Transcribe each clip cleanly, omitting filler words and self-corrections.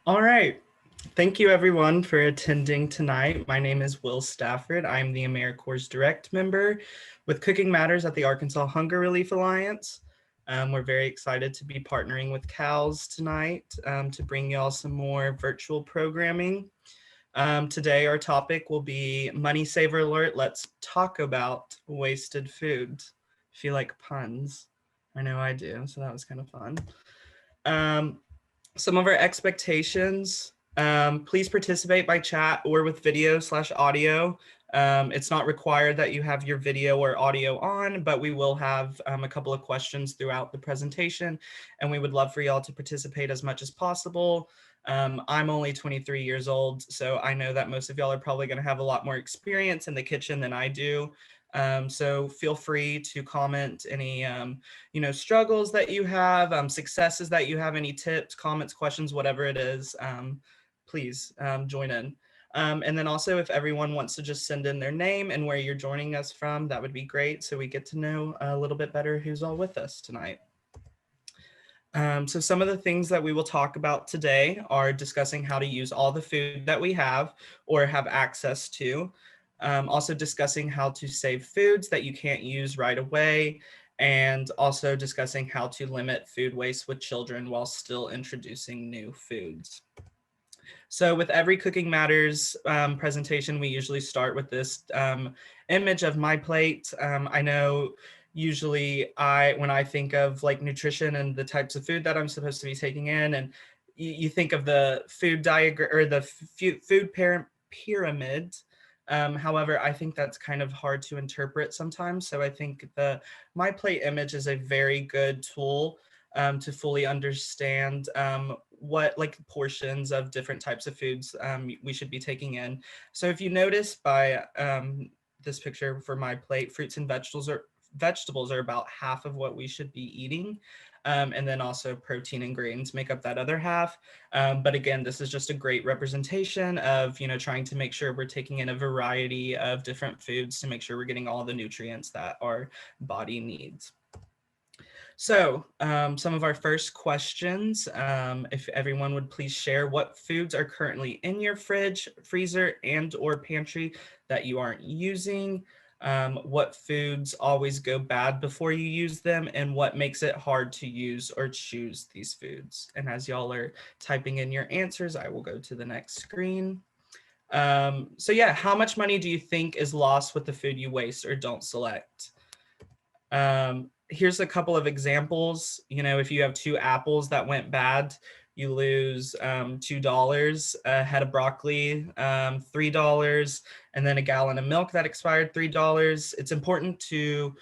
All right. Thank you everyone for attending tonight. My name is Will Stafford. I'm the AmeriCorps Direct member with Cooking Matters at the Arkansas Hunger Relief Alliance. We're very excited to be partnering with CALS tonight to bring y'all some more virtual programming. Today our topic will be Money Saver Alert. Let's talk about wasted food. If you like puns, I know I do, so that was kind of fun. Some of our expectations, please participate by chat or with video/audio. It's not required that you have your video or audio on, but we will have a couple of questions throughout the presentation, and we would love for y'all to participate as much as possible. I'm only 23 years old, so I know that most of y'all are probably going to have a lot more experience in the kitchen than I do. So feel free to comment any struggles that you have, successes that you have, any tips, comments, questions, whatever it is. Please join in. And then also, if everyone wants to just send in their name and where you're joining us from, that would be great, so we get to know a little bit better who's all with us tonight. So some of the things that we will talk about today are discussing how to use all the food that we have or have access to. Also discussing how to save foods that you can't use right away, and also discussing how to limit food waste with children while still introducing new foods. So with every Cooking Matters presentation, we usually start with this image of my plate. I know usually when I think of like nutrition and the types of food that I'm supposed to be taking in, and you think of the food diagram or the food pyramid. However, I think that's kind of hard to interpret sometimes. So I think the My Plate image is a very good tool to fully understand what like portions of different types of foods we should be taking in. So if you notice by this picture for My Plate, fruits and vegetables are about half of what we should be eating. And then also protein and grains make up that other half. But again, this is just a great representation of, trying to make sure we're taking in a variety of different foods to make sure we're getting all the nutrients that our body needs. So some of our first questions, if everyone would please share what foods are currently in your fridge, freezer, and or pantry that you aren't using, what foods always go bad before you use them, and what makes it hard to use or choose these foods. And as y'all are typing in your answers, I will go to the next screen. So yeah, how much money do you think is lost with the food you waste or don't select? Here's a couple of examples. If you have 2 apples that went bad, you lose $2, a head of broccoli, $3, and then a gallon of milk that expired, $3. It's important to,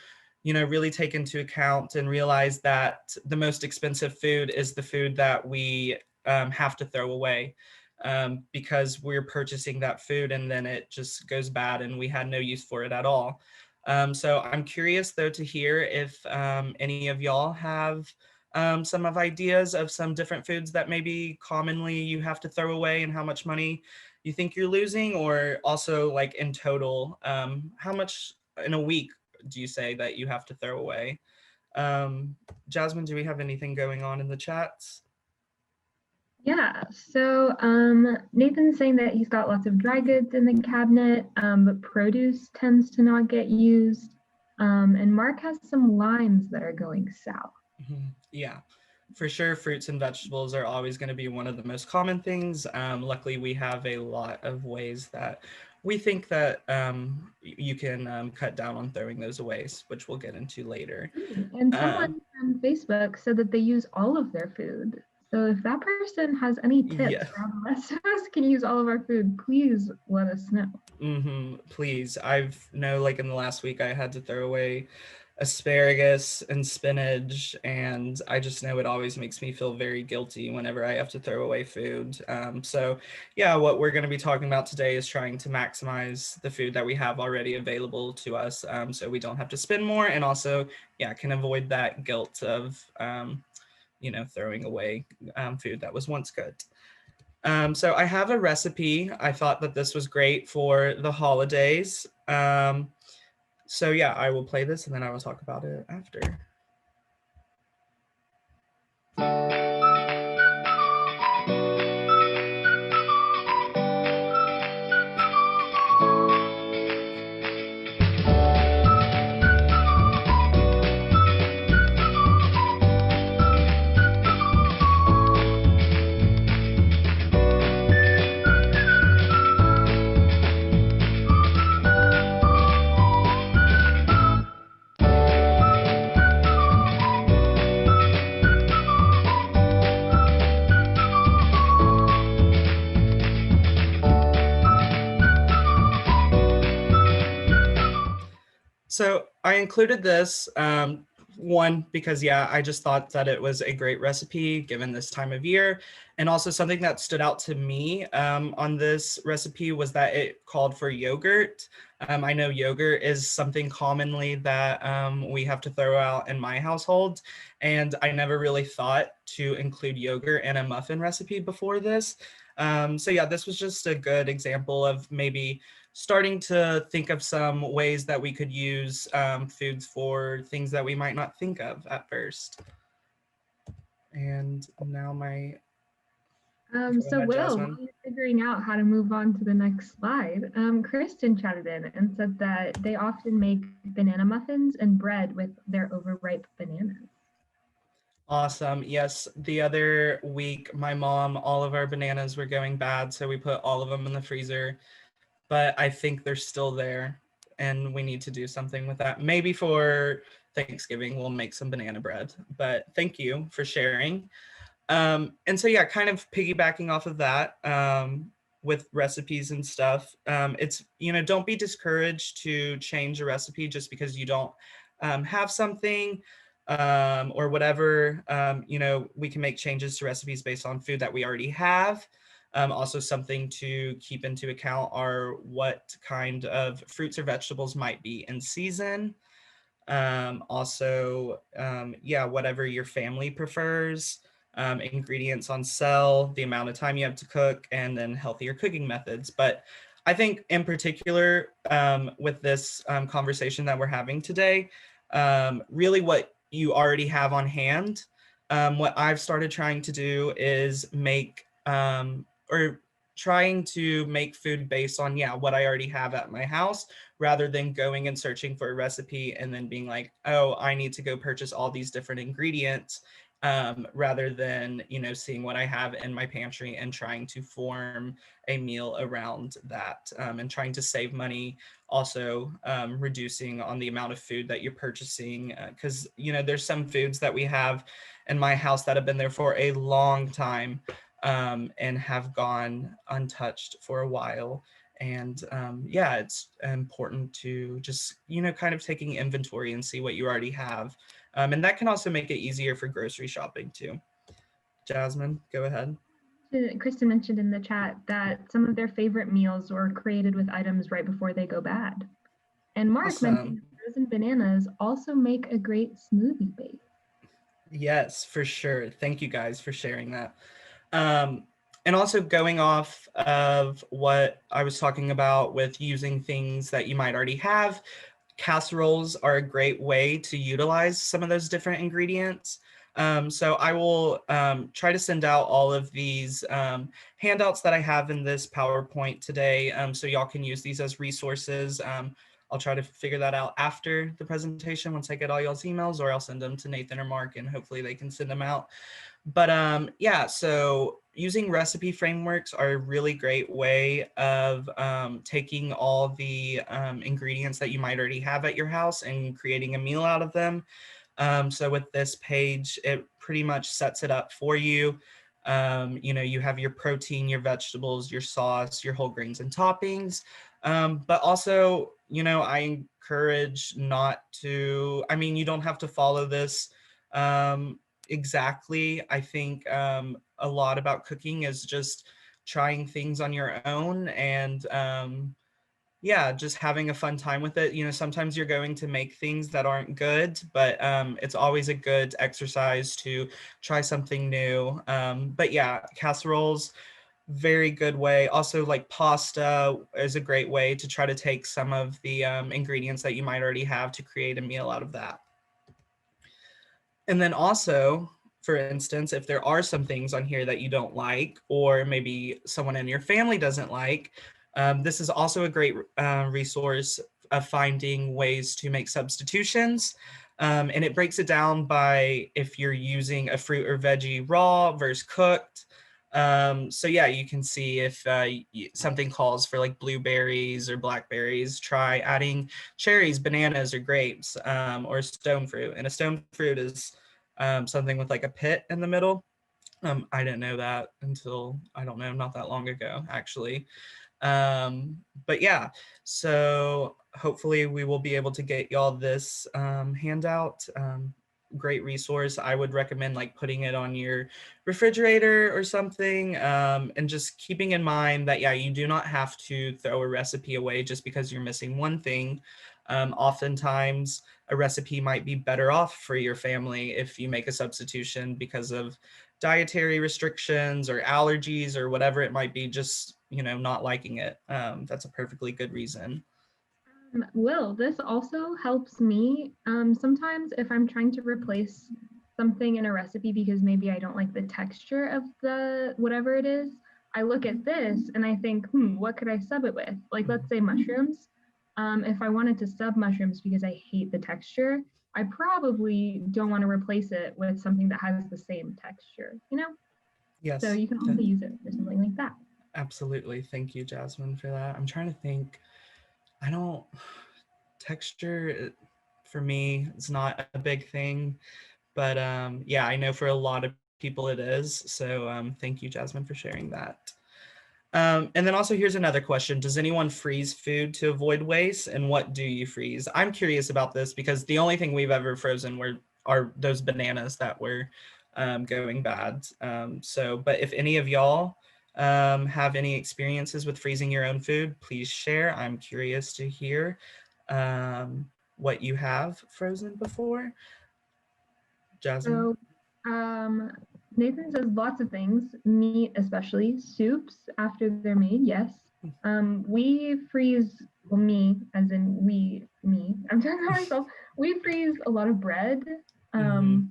really take into account and realize that the most expensive food is the food that we have to throw away. Because we're purchasing that food and then it just goes bad and we had no use for it at all. So I'm curious though to hear if any of y'all have some of ideas of some different foods that maybe commonly you have to throw away and how much money you think you're losing, or also like in total, how much in a week do you say that you have to throw away? Jasmine, do we have anything going on in the chats? Yeah, so Nathan's saying that he's got lots of dry goods in the cabinet, but produce tends to not get used. And Mark has some limes that are going south. Yeah, for sure. Fruits and vegetables are always going to be one of the most common things. Luckily, we have a lot of ways that we think that you can cut down on throwing those away, which we'll get into later. And someone on Facebook said that they use all of their food. So if that person has any tips for how the rest of us can use all of our food, please let us know. Please. I've know like in the last week I had to throw away asparagus and spinach, and I just know it always makes me feel very guilty whenever I have to throw away food. So yeah, what we're going to be talking about today is trying to maximize the food that we have already available to us, so we don't have to spend more, and also can avoid that guilt of throwing away food that was once good. So I have a recipe. I thought that this was great for the holidays. So yeah, I will play this and then I will talk about it after. So I included this one because I just thought that it was a great recipe given this time of year. And also something that stood out to me on this recipe was that it called for yogurt. I know yogurt is something commonly that we have to throw out in my household. And I never really thought to include yogurt in a muffin recipe before this. So yeah, this was just a good example of maybe starting to think of some ways that we could use foods for things that we might not think of at first. And now So ahead, Will, while Jasmine. you're figuring out how to move on to the next slide, Kristen chatted in and said that they often make banana muffins and bread with their overripe bananas. Awesome. Yes, the other week, my mom, all of our bananas were going bad, so we put all of them in the freezer. But I think they're still there, and we need to do something with that. Maybe for Thanksgiving, we'll make some banana bread. But thank you for sharing. And so, yeah, kind of piggybacking off of that with recipes and stuff, it's, don't be discouraged to change a recipe just because you don't have something or whatever. We can make changes to recipes based on food that we already have. Also, something to keep into account are what kind of fruits or vegetables might be in season. Whatever your family prefers, ingredients on sale, the amount of time you have to cook, and then healthier cooking methods. But I think in particular with this conversation that we're having today, really what you already have on hand. What I've started trying to do is trying to make food based on what I already have at my house, rather than going and searching for a recipe and then being like, oh, I need to go purchase all these different ingredients, rather than, seeing what I have in my pantry and trying to form a meal around that, and trying to save money. Also, reducing on the amount of food that you're purchasing, because, there's some foods that we have in my house that have been there for a long time, and have gone untouched for a while. And it's important to just, kind of taking inventory and see what you already have. And that can also make it easier for grocery shopping too. Jasmine, go ahead. Kristen mentioned in the chat that some of their favorite meals were created with items right before they go bad. And Mark mentioned Awesome. frozen bananas also make a great smoothie base. Yes, for sure. Thank you guys for sharing that. Um, and also going off of what I was talking about with using things that you might already have, casseroles are a great way to utilize some of those different ingredients. So I will try to send out all of these handouts that I have in this PowerPoint today, so y'all can use these as resources. I'll try to figure that out after the presentation once I get all y'all's emails, or I'll send them to Nathan or Mark and hopefully they can send them out. But so using recipe frameworks are a really great way of taking all the ingredients that you might already have at your house and creating a meal out of them. So with this page, it pretty much sets it up for you. You have your protein, your vegetables, your sauce, your whole grains and toppings. But also, I encourage not to, you don't have to follow this exactly. I think a lot about cooking is just trying things on your own and just having a fun time with it. Sometimes you're going to make things that aren't good, but it's always a good exercise to try something new. But casseroles, very good way. Also, like pasta is a great way to try to take some of the ingredients that you might already have to create a meal out of that. And then also, for instance, if there are some things on here that you don't like, or maybe someone in your family doesn't like, this is also a great resource of finding ways to make substitutions. And it breaks it down by if you're using a fruit or veggie raw versus cooked. You can see if something calls for like blueberries or blackberries, try adding cherries, bananas, or grapes, or stone fruit. And a stone fruit is something with like a pit in the middle. I didn't know that until, I don't know, not that long ago, actually. But yeah, so hopefully we will be able to get y'all this handout. Great resource. I would recommend like putting it on your refrigerator or something, and just keeping in mind that, yeah, you do not have to throw a recipe away just because you're missing one thing. Oftentimes a recipe might be better off for your family if you make a substitution because of dietary restrictions or allergies or whatever it might be, just, not liking it. That's a perfectly good reason. Will, this also helps me sometimes if I'm trying to replace something in a recipe because maybe I don't like the texture of the whatever it is. I look at this and I think, what could I sub it with? Like, let's say mushrooms. If I wanted to sub mushrooms because I hate the texture, I probably don't want to replace it with something that has the same texture, you know? So Yes, you can also use it for something like that. absolutely. Thank you, Jasmine, for that. I'm trying to think. I don't, texture for me, it's not a big thing, but yeah, I know for a lot of people it is. So thank you, Jasmine, for sharing that. And then also here's another question. Does anyone freeze food to avoid waste? And what do you freeze? I'm curious about this because the only thing we've ever frozen are those bananas that were going bad. But if any of y'all have any experiences with freezing your own food, please share. I'm curious to hear what you have frozen before. Jasmine? So, um, Nathan says lots of things, meat especially, soups after they're made, yes. We freeze, well, me, as in me, I'm talking about myself. We freeze a lot of bread. Mm-hmm.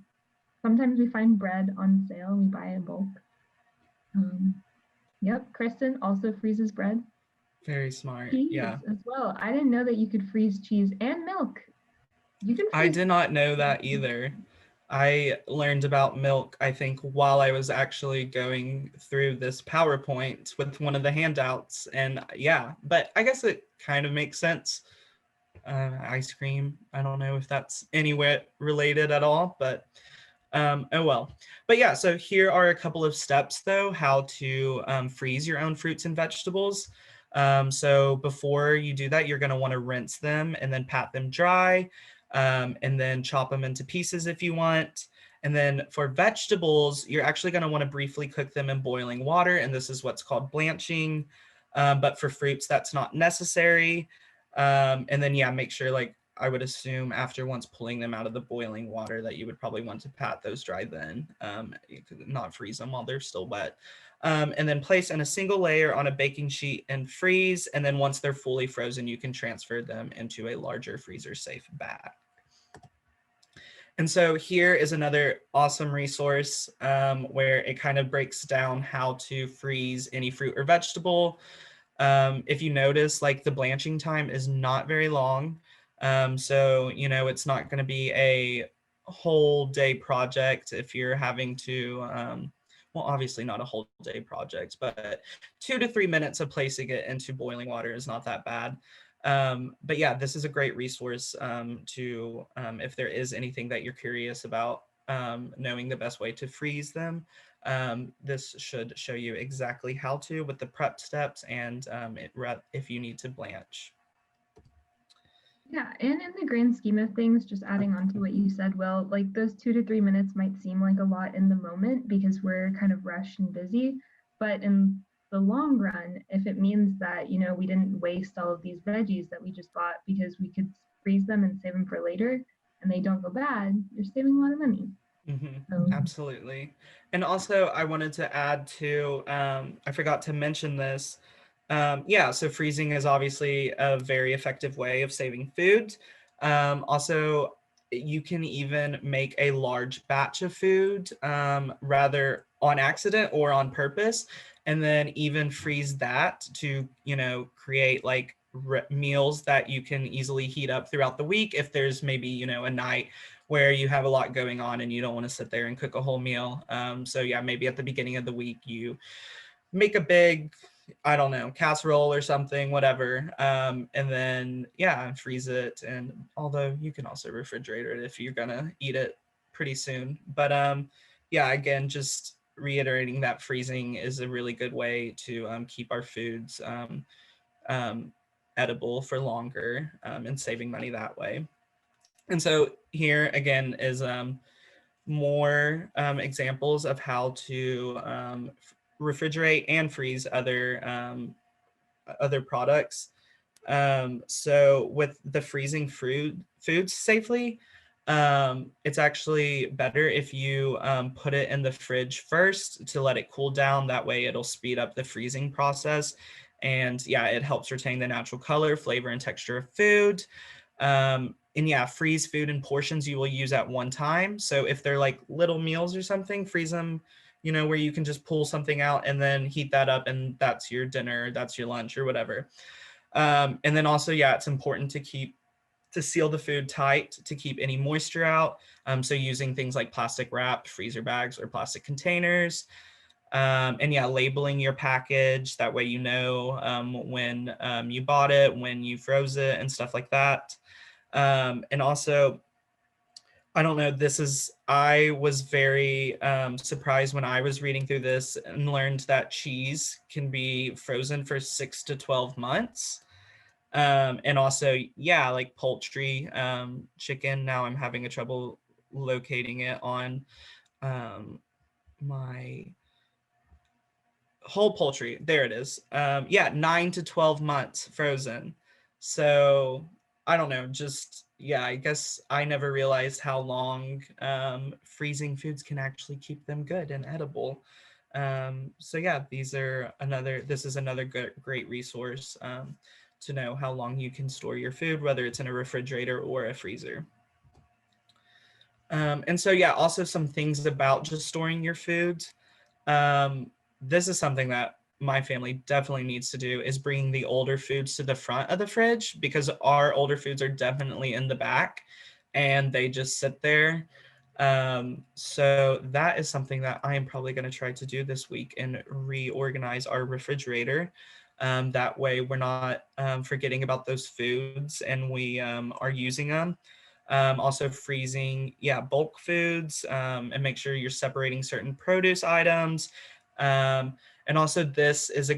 Sometimes we find bread on sale, we buy in bulk. Um, yep, Kristen also freezes bread. Very smart. Cheese Yeah. as well. I didn't know that you could freeze cheese and milk. You can I freeze. did not know that either. I learned about milk, I think, while I was actually going through this PowerPoint with one of the handouts. And yeah, but I guess it kind of makes sense. Ice cream, I don't know if that's anywhere related at all, but oh well. But yeah, so here are a couple of steps though, how to freeze your own fruits and vegetables. So before you do that, you're going to want to rinse them and then pat them dry, and then chop them into pieces if you want. And then for vegetables, you're actually going to want to briefly cook them in boiling water, and this is what's called blanching. But for fruits, that's not necessary. And then yeah, make sure, like, I would assume after once pulling them out of the boiling water that you would probably want to pat those dry then, you could not freeze them while they're still wet. And then place in a single layer on a baking sheet and freeze. And then once they're fully frozen, you can transfer them into a larger freezer safe bag. And so here is another awesome resource where it kind of breaks down how to freeze any fruit or vegetable. If you notice, like, the blanching time is not very long. So, it's not going to be a whole day project if you're having to, well, obviously not a whole day project, but 2 to 3 minutes of placing it into boiling water is not that bad. But yeah, this is a great resource if there is anything that you're curious about, knowing the best way to freeze them. This should show you exactly how to with the prep steps and if you need to blanch. Yeah, and in the grand scheme of things, just adding on to what you said, Will, like those 2 to 3 minutes might seem like a lot in the moment because we're kind of rushed and busy. But in the long run, if it means that, we didn't waste all of these veggies that we just bought because we could freeze them and save them for later and they don't go bad, you're saving a lot of money. Mm-hmm. So, Absolutely. And also, I wanted to add to, I forgot to mention this. Yeah, so freezing is obviously a very effective way of saving food. Also, you can even make a large batch of food, rather on accident or on purpose, and then even freeze that to, create like meals that you can easily heat up throughout the week if there's maybe, a night where you have a lot going on and you don't want to sit there and cook a whole meal. So yeah, maybe at the beginning of the week you make a big, I don't know, casserole or something, whatever, and then yeah, freeze it. And although you can also refrigerate it if you're gonna eat it pretty soon, but yeah, again, just reiterating that freezing is a really good way to keep our foods um, edible for longer, and saving money that way. And so here again is more examples of how to refrigerate and freeze other products. So with the freezing foods safely, it's actually better if you put it in the fridge first to let it cool down. That way it'll speed up the freezing process. And yeah, it helps retain the natural color, flavor, and texture of food. And yeah, freeze food in portions you will use at one time. So if they're like little meals or something, freeze them, where you can just pull something out and then heat that up, and that's your dinner, that's your lunch or whatever. And then also, yeah, it's important to seal the food tight to keep any moisture out. So using things like plastic wrap, freezer bags, or plastic containers. And yeah, labeling your package. That way when you bought it, when you froze it, and stuff like that. And also, I don't know, I was very surprised when I was reading through this and learned that cheese can be frozen for 6 to 12 months. And also, yeah, like poultry, chicken. Now I'm having a trouble locating it on my whole poultry. There it is. Yeah, 9 to 12 months frozen. So I don't know, just, yeah, I guess I never realized how long freezing foods can actually keep them good and edible. So yeah, this is another great resource to know how long you can store your food, whether it's in a refrigerator or a freezer. And so yeah, also some things about just storing your food. This is something that my family definitely needs to do, is bringing the older foods to the front of the fridge, because our older foods are definitely in the back and they just sit there. So that is something that I am probably going to try to do this week and reorganize our refrigerator. That way we're not forgetting about those foods and we are using them. Also freezing, yeah, bulk foods, and make sure you're separating certain produce items. And also this is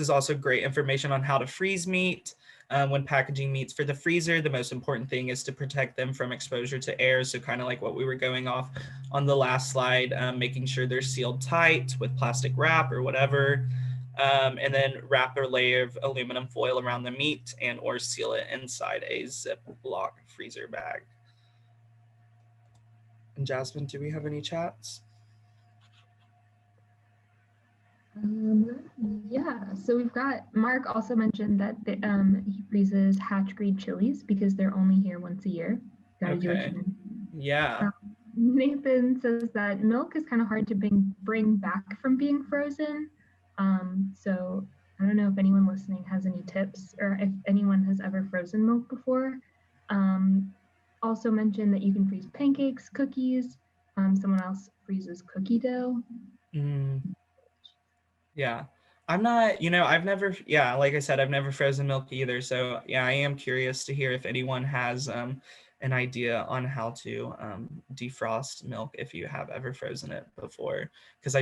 also great information on how to freeze meat. When packaging meats for the freezer, the most important thing is to protect them from exposure to air. So kind of like what we were going off on the last slide, making sure they're sealed tight with plastic wrap or whatever. And then wrap a layer of aluminum foil around the meat and or seal it inside a Ziploc freezer bag. And Jasmine, do we have any chats? Yeah, so we've got Mark also mentioned that he freezes hatch grade chilies because they're only here once a year. Gotta do what you can. Yeah. Nathan says that milk is kind of hard to bring back from being frozen. So I don't know if anyone listening has any tips or if anyone has ever frozen milk before. Also mentioned that you can freeze pancakes, cookies. Someone else freezes cookie dough. Yeah. I'm not, I've never, yeah, like I said, I've never frozen milk either. So yeah, I am curious to hear if anyone has an idea on how to defrost milk if you have ever frozen it before. Because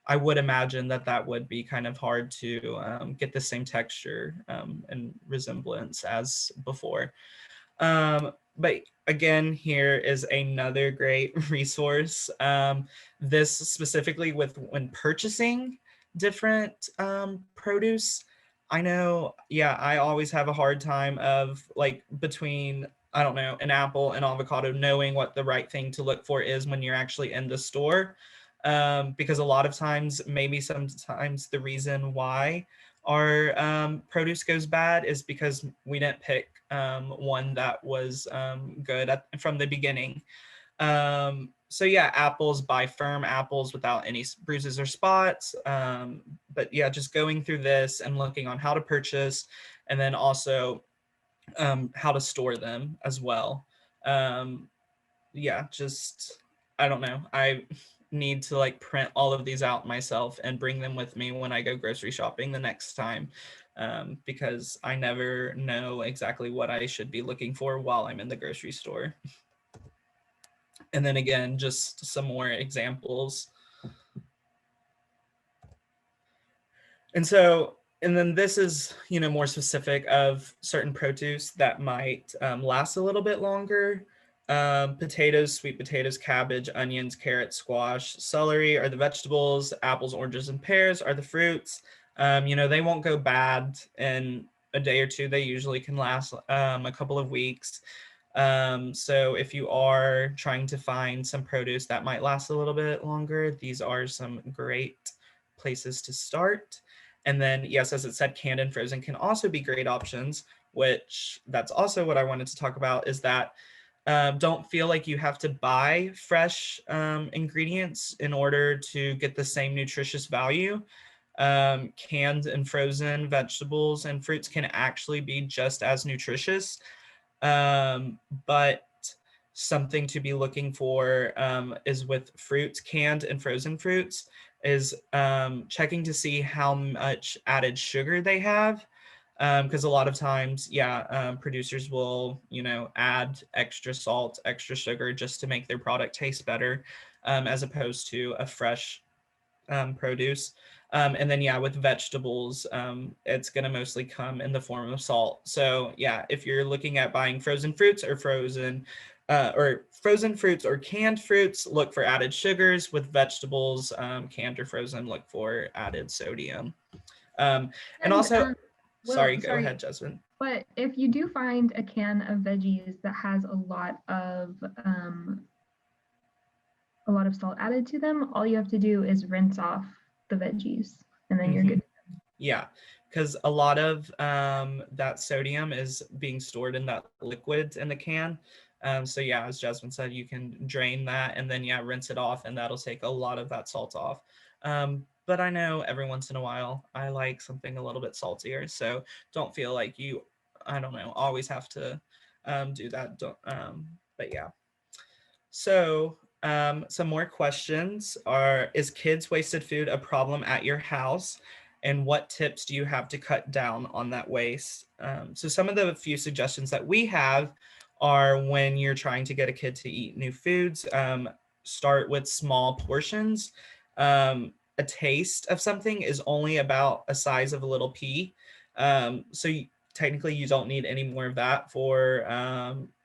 I would imagine that would be kind of hard to get the same texture and resemblance as before. But again, here is another great resource. This specifically with when purchasing different produce. I know, yeah, I always have a hard time of like between, I don't know, an apple and avocado, knowing what the right thing to look for is when you're actually in the store. Because a lot of times, maybe sometimes the reason why our produce goes bad is because we didn't pick one that was good from the beginning. So yeah, apples, buy firm apples without any bruises or spots. But yeah, just going through this and looking on how to purchase, and then also how to store them as well. Yeah, just, I don't know. I need to like print all of these out myself and bring them with me when I go grocery shopping the next time, because I never know exactly what I should be looking for while I'm in the grocery store. And then again, just some more examples. And so And then this is, more specific of certain produce that might last a little bit longer. Potatoes, sweet potatoes, cabbage, onions, carrots, squash, celery are the vegetables. Apples, oranges, and pears are the fruits. They won't go bad in a day or two. They usually can last a couple of weeks. So if you are trying to find some produce that might last a little bit longer, these are some great places to start. And then, yes, as it said, canned and frozen can also be great options, which that's also what I wanted to talk about, is that don't feel like you have to buy fresh ingredients in order to get the same nutritious value. Canned and frozen vegetables and fruits can actually be just as nutritious. But something to be looking for is with fruits, canned and frozen fruits, is checking to see how much added sugar they have. Because a lot of times, producers will, add extra salt, extra sugar just to make their product taste better, as opposed to a fresh produce. And then, with vegetables, it's going to mostly come in the form of salt. So, if you're looking at buying frozen fruits or frozen fruits or canned fruits, look for added sugars. With vegetables, canned or frozen, look for added sodium. And also, Well, go ahead, Jasmine. But if you do find a can of veggies that has a lot of salt added to them, all you have to do is rinse off the veggies, and then you're good. Yeah, because a lot of that sodium is being stored in that liquid in the can. So as Jasmine said, you can drain that and then rinse it off, and that'll take a lot of that salt off. But I know every once in a while I like something a little bit saltier, so don't feel like you, I don't know, always have to do that. But yeah. So some more questions are: is kids wasted food a problem at your house? And what tips do you have to cut down on that waste? So some of the few suggestions that we have are, when you're trying to get a kid to eat new foods, start with small portions. A taste of something is only about a size of a little pea. Technically you don't need any more of that for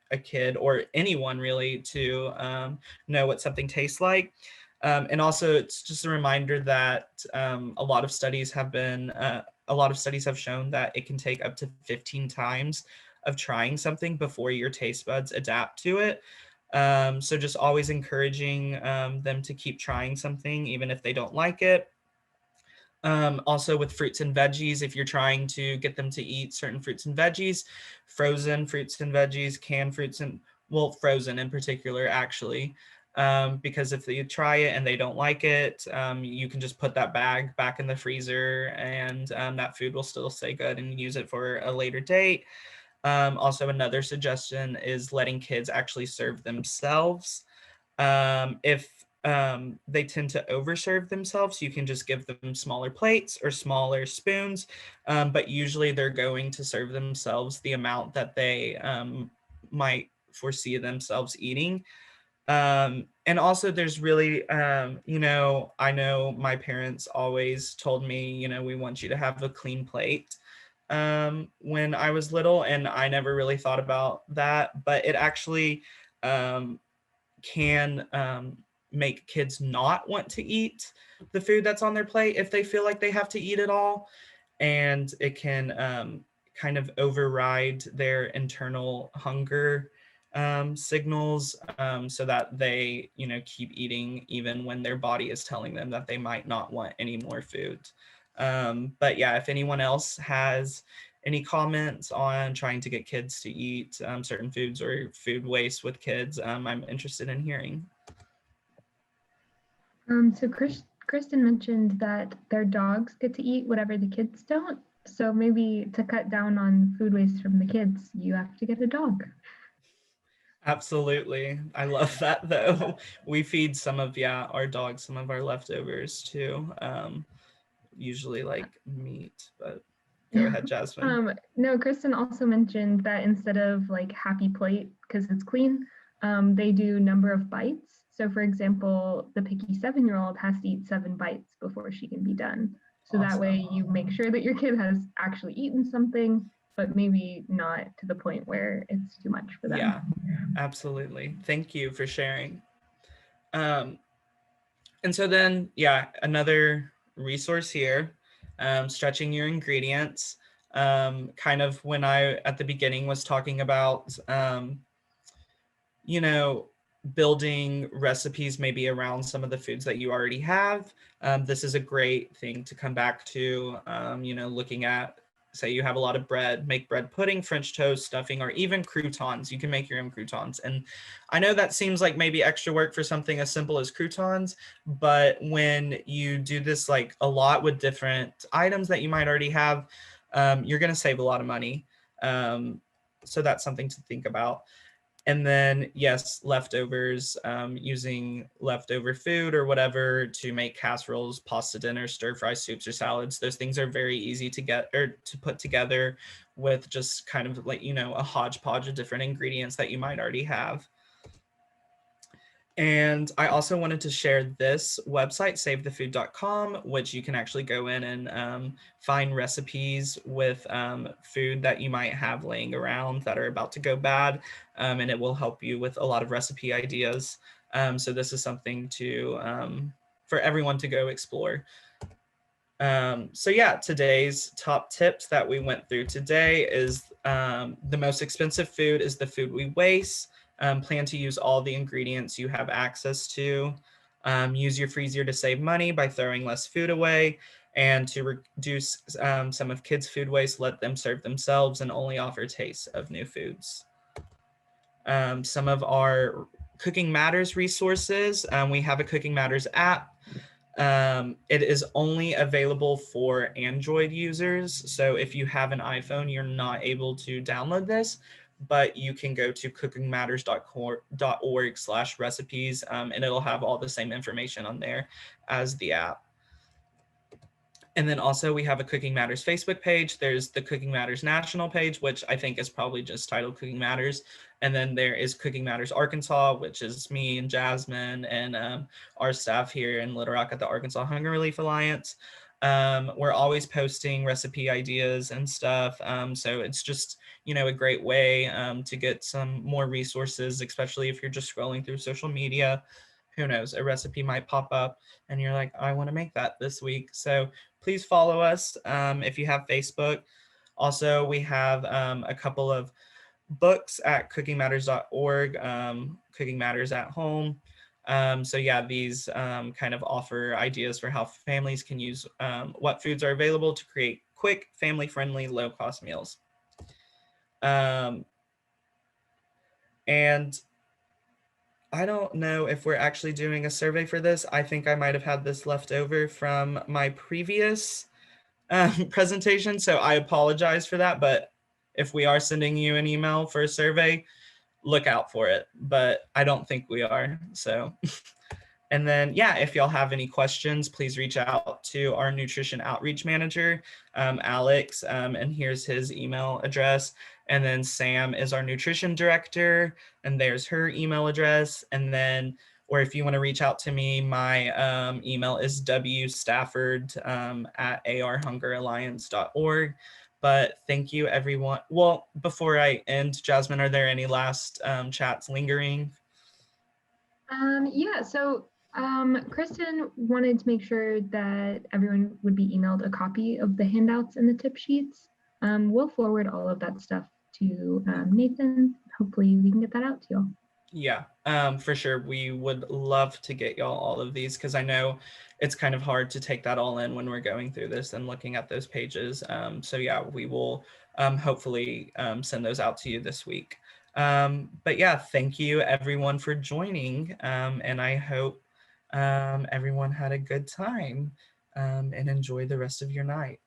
a kid or anyone really to know what something tastes like. And also, it's just a reminder that a lot of studies have shown that it can take up to 15 times of trying something before your taste buds adapt to it. So just always encouraging them to keep trying something, even if they don't like it. Also with fruits and veggies, if you're trying to get them to eat certain fruits and veggies, frozen fruits and veggies, canned fruits and, well, frozen in particular, actually, because if you try it and they don't like it, you can just put that bag back in the freezer, and that food will still stay good, and use it for a later date. Also, another suggestion is letting kids actually serve themselves. If they tend to overserve themselves, you can just give them smaller plates or smaller spoons, but usually they're going to serve themselves the amount that they might foresee themselves eating. And also there's really, I know my parents always told me, we want you to have a clean plate when I was little, and I never really thought about that, but it actually can make kids not want to eat the food that's on their plate if they feel like they have to eat it all. And it can kind of override their internal hunger signals, so that they, keep eating even when their body is telling them that they might not want any more food. But if anyone else has any comments on trying to get kids to eat certain foods or food waste with kids, I'm interested in hearing. So Kristen mentioned that their dogs get to eat whatever the kids don't. So maybe to cut down on food waste from the kids, you have to get a dog. Absolutely. I love that, though. We feed some of our dogs some of our leftovers too. Usually like meat, but go ahead, Jasmine. No, Kristen also mentioned that instead of like happy plate, because it's clean, they do number of bites. So for example, the picky 7-year-old has to eat 7 bites before she can be done. So that way Awesome. you make sure that your kid has actually eaten something, but maybe not to the point where it's too much for them. Yeah, absolutely. Thank you for sharing. Um, and so then, yeah, another resource here, stretching your ingredients. Kind of when I, at the beginning, was talking about, you know, building recipes maybe around some of the foods that you already have. This is a great thing to come back to, looking at, say you have a lot of bread, make bread pudding, French toast, stuffing, or even croutons. You can make your own croutons. And I know that seems like maybe extra work for something as simple as croutons, but when you do this like a lot with different items that you might already have, you're going to save a lot of money. So that's something to think about. And then, yes, leftovers, using leftover food or whatever to make casseroles, pasta dinner, stir fry soups, or salads. Those things are very easy to get or to put together with just kind of like, a hodgepodge of different ingredients that you might already have. And I also wanted to share this website, SaveTheFood.com, which you can actually go in and find recipes with food that you might have laying around that are about to go bad. And it will help you with a lot of recipe ideas. So this is something for everyone to go explore. So yeah, today's top tips that we went through today is the most expensive food is the food we waste. Plan to use all the ingredients you have access to. Use your freezer to save money by throwing less food away, and to reduce some of kids' food waste, let them serve themselves and only offer tastes of new foods. Some of our Cooking Matters resources, we have a Cooking Matters app. It is only available for Android users. So if you have an iPhone, you're not able to download this, but you can go to cookingmatters.org/recipes, and it'll have all the same information on there as the app. And then also we have a Cooking Matters Facebook page. There's the Cooking Matters National page, which I think is probably just titled Cooking Matters. And then there is Cooking Matters Arkansas, which is me and Jasmine and our staff here in Little Rock at the Arkansas Hunger Relief Alliance. We're always posting recipe ideas and stuff. So it's just, a great way to get some more resources, especially if you're just scrolling through social media. Who knows, a recipe might pop up and you're like, I want to make that this week. So please follow us if you have Facebook. Also, we have a couple of books at cookingmatters.org, Cooking Matters at Home. So yeah, these kind of offer ideas for how families can use what foods are available to create quick, family-friendly, low-cost meals. And I don't know if we're actually doing a survey for this. I think I might have had this left over from my previous presentation, so I apologize for that. But if we are sending you an email for a survey, look out for it. But I don't think we are. So, and then, yeah, if y'all have any questions, please reach out to our nutrition outreach manager, Alex, and here's his email address. And then Sam is our nutrition director, and there's her email address. And then, or if you want to reach out to me, my email is wstafford at arhungeralliance.org. But thank you, everyone. Well, before I end, Jasmine, are there any last chats lingering? Yeah, so Kristen wanted to make sure that everyone would be emailed a copy of the handouts and the tip sheets. We'll forward all of that stuff to Nathan. Hopefully we can get that out to you. Yeah, for sure. We would love to get y'all all of these because I know it's kind of hard to take that all in when we're going through this and looking at those pages. So yeah, we will hopefully send those out to you this week. But yeah, thank you everyone for joining. And I hope everyone had a good time and enjoy the rest of your night.